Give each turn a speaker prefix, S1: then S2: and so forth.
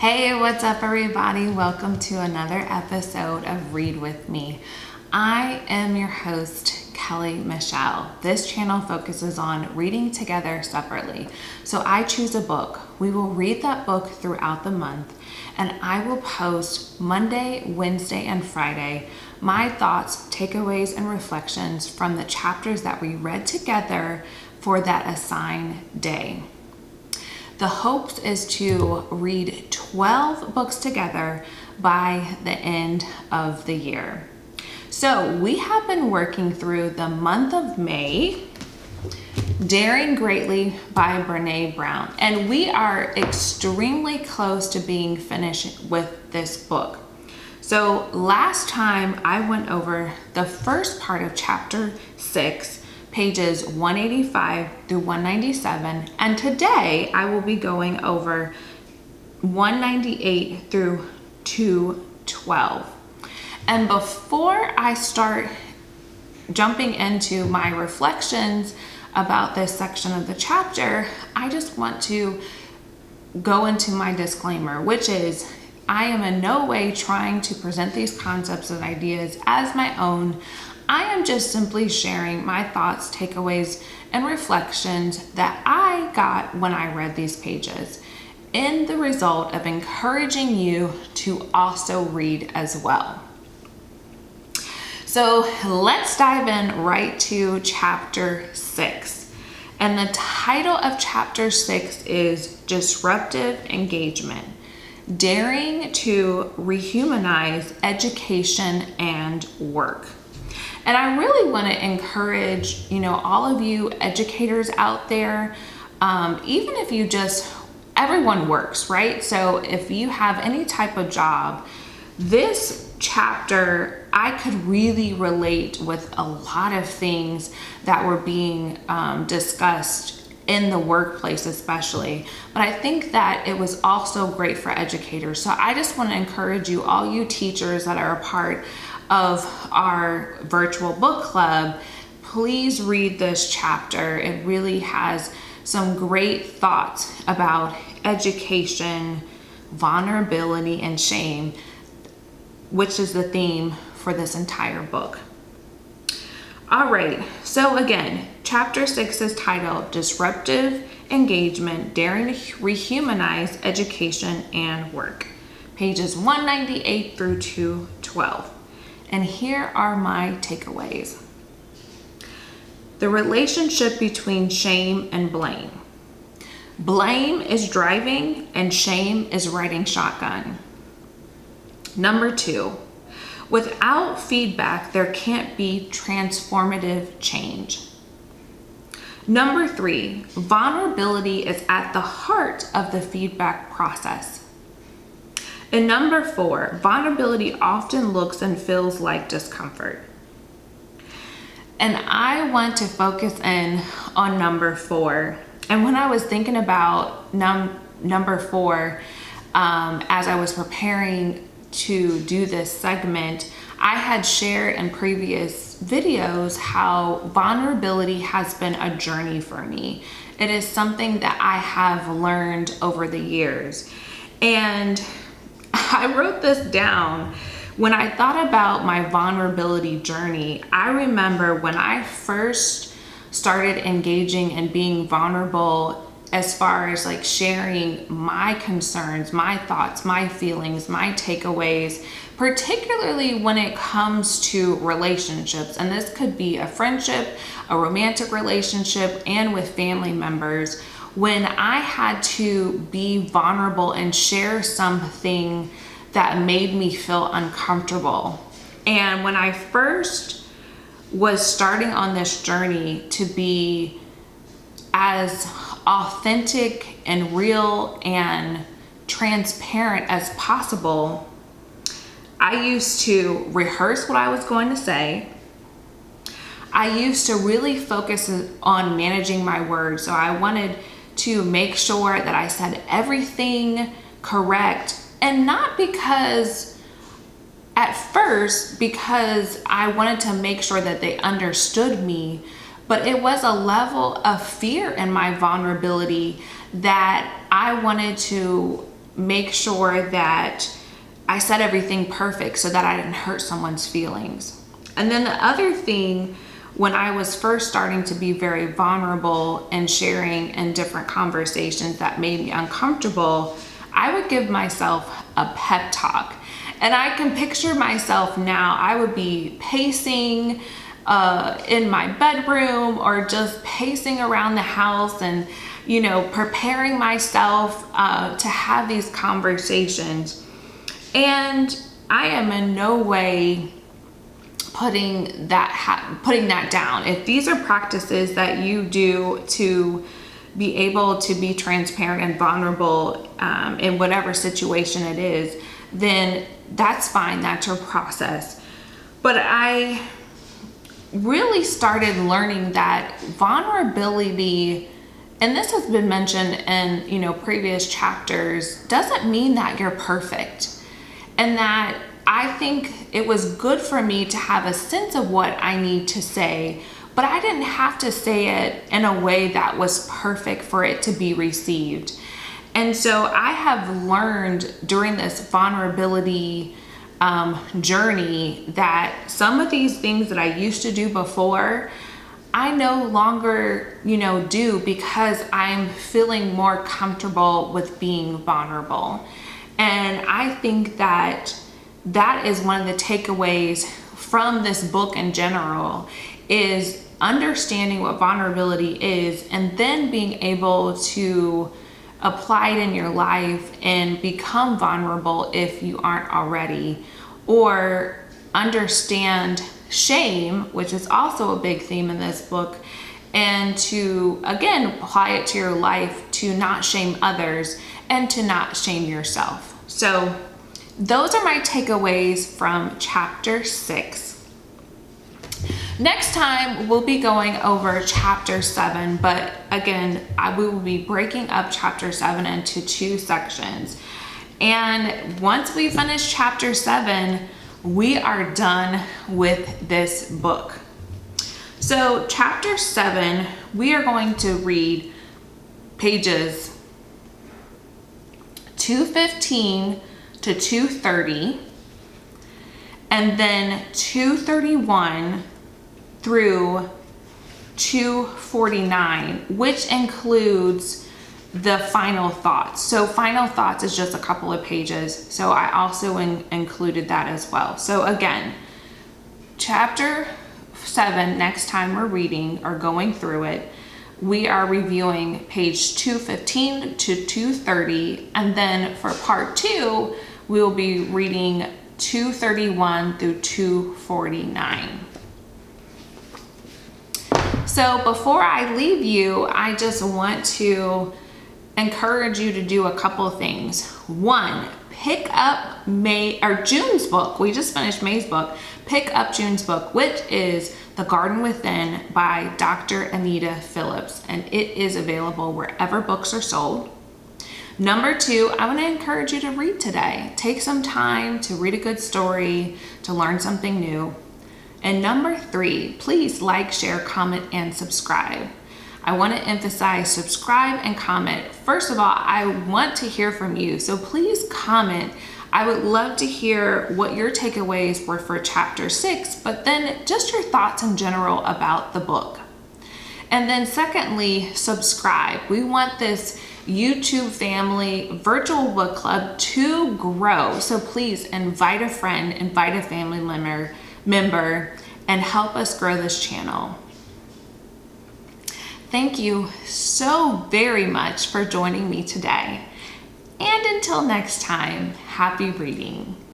S1: Hey, what's up, everybody? Welcome to another episode of Read With Me. I am your host, Kelly Michelle. This channel focuses on reading together separately. So I choose a book. We will read that book throughout the month, and I will post Monday, Wednesday, and Friday my thoughts, takeaways, and reflections from the chapters that we read together for that assigned day. The hope is to read 12 books together by the end of the year. So we have been working through the month of May, Daring Greatly by Brene Brown, and we are extremely close to being finished with this book. So last time I went over the first part of chapter 6, pages 185 through 197, and today I will be going over 198 through 212. And before I start jumping into my reflections about this section of the chapter, I just want to go into my disclaimer, which is I am in no way trying to present these concepts and ideas as my own. I am just simply sharing my thoughts, takeaways, and reflections that I got when I read these pages, in the result of encouraging you to also read as well. So let's dive in right to chapter 6. And the title of chapter 6 is Disruptive Engagement, Daring to Rehumanize Education and Work. And I really want to encourage, all of you educators out there, even if you everyone works, right? So if you have any type of job, this chapter, I could really relate with a lot of things that were being discussed in the workplace especially. But I think that it was also great for educators. So I just want to encourage you, all you teachers that are a part of our virtual book club, please read this chapter. It really has some great thoughts about education, vulnerability, and shame, which is the theme for this entire book. All right, so again, chapter 6 is titled Disruptive Engagement, Daring to Rehumanize Education and Work, pages 198 through 212. And here are my takeaways. The relationship between shame and blame. Blame is driving and shame is riding shotgun. Number 2, without feedback, there can't be transformative change. Number 3, vulnerability is at the heart of the feedback process. And number 4, vulnerability often looks and feels like discomfort. And I want to focus in on number 4. And when I was thinking about number 4, as I was preparing to do this segment, I had shared in previous videos how vulnerability has been a journey for me. It is something that I have learned over the years. And I wrote this down. When I thought about my vulnerability journey, I remember when I first started engaging and being vulnerable as far as like sharing my concerns, my thoughts, my feelings, my takeaways, particularly when it comes to relationships. And this could be a friendship, a romantic relationship, and with family members. When I had to be vulnerable and share something that made me feel uncomfortable. And when I first was starting on this journey to be as authentic and real and transparent as possible, I used to rehearse what I was going to say. I used to really focus on managing my words. So I wanted to make sure that I said everything correct, and not because at first because I wanted to make sure that they understood me, but it was a level of fear in my vulnerability that I wanted to make sure that I said everything perfect so that I didn't hurt someone's feelings. And then the other thing, when I was first starting to be very vulnerable and sharing in different conversations that made me uncomfortable, I would give myself a pep talk. And I can picture myself now, I would be pacing in my bedroom or just pacing around the house and, preparing myself to have these conversations. And I am in no way putting that down. If these are practices that you do to be able to be transparent and vulnerable in whatever situation it is, then that's fine. That's your process. But I really started learning that vulnerability, and this has been mentioned in previous chapters, doesn't mean that you're perfect. And that I think it was good for me to have a sense of what I need to say, but I didn't have to say it in a way that was perfect for it to be received. And so I have learned during this vulnerability journey that some of these things that I used to do before, I no longer, do because I'm feeling more comfortable with being vulnerable. And I think that is one of the takeaways from this book in general, is understanding what vulnerability is and then being able to apply it in your life and become vulnerable if you aren't already, or understand shame, which is also a big theme in this book, and to again apply it to your life to not shame others and to not shame yourself. So those are my takeaways from chapter 6. Next time we'll be going over chapter 7, but again, we will be breaking up chapter 7 into 2 sections. And once we finish chapter 7, we are done with this book. So chapter 7, we are going to read pages 215 to 230, and then 231 through 249, which includes the final thoughts. So final thoughts is just a couple of pages. So I also included that as well. So again, chapter 7, next time we're reading or going through it, we are reviewing page 215 to 230. And then for part 2, we will be reading 231 through 249. So before I leave you, I just want to encourage you to do a couple of things. One, pick up June's book. We just finished May's book. Pick up June's book, which is The Garden Within by Dr. Anita Phillips, and it is available wherever books are sold. Number 2, I want to encourage you to read today. Take some time to read a good story, to learn something new. And number 3, please like, share, comment, and subscribe. I want to emphasize subscribe and comment. First of all, I want to hear from you, so please comment. I would love to hear what your takeaways were for chapter 6, but then just your thoughts in general about the book. And then secondly, subscribe. We want this YouTube family virtual book club to grow. So please invite a friend, invite a family member, and help us grow this channel. Thank you so very much for joining me today. And until next time, happy reading.